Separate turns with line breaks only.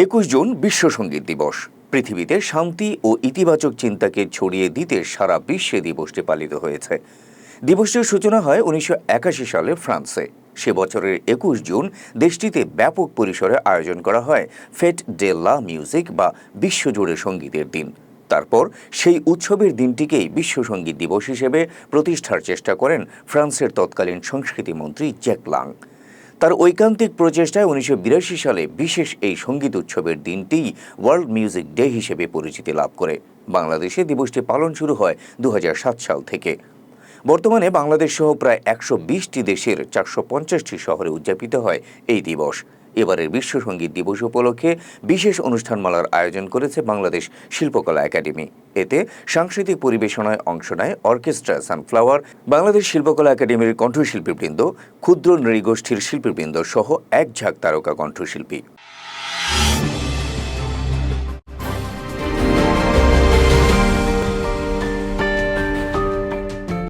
21 June বিশ্ব সঙ্গীত দিবস। পৃথিবীতে শান্তি ও ইতিবাচক চিন্তাকে ছড়িয়ে দিতে সারা বিশ্বে দিবসটি পালিত হয়েছে। দিবসটির সূচনা হয় 1981 সালে ফ্রান্সে। সে বছরের 21 জুন দেশটিতে ব্যাপক পরিসরে আয়োজন করা হয় ফেট ডে লা মিউজিক বা বিশ্বজুড়ে সঙ্গীতের দিন। তারপর সেই উৎসবের দিনটিকেই বিশ্ব সঙ্গীত দিবস হিসেবে প্রতিষ্ঠার চেষ্টা করেন ফ্রান্সের তৎকালীন সংস্কৃতিমন্ত্রী জ্যাক লাং। তার ঐকান্তিক প্রচেষ্টায় 1982 সালে বিশেষ এই সঙ্গীত উৎসবের দিনটিই ওয়ার্ল্ড মিউজিক ডে হিসেবে পরিচিতি লাভ করে। বাংলাদেশে দিবসটি পালন শুরু হয় 2007 সাল থেকে। বর্তমানে বাংলাদেশ সহ প্রায় 120টি দেশের 450টি শহরে উদযাপিত হয় এই দিবস। এবারের বিশ্ব সঙ্গীত দিবস উপলক্ষে বিশেষ অনুষ্ঠানমালার আয়োজন করেছে বাংলাদেশ শিল্পকলা একাডেমি। এতে সাংস্কৃতিক পরিবেশনায় অংশ নেয় অর্কেস্ট্রা সানফ্লাওয়ার, বাংলাদেশ শিল্পকলা একাডেমির কণ্ঠশিল্পীবৃন্দ, ক্ষুদ্র নৃগোষ্ঠীর শিল্পীবৃন্দ সহ এক ঝাঁক তারকা কণ্ঠশিল্পী।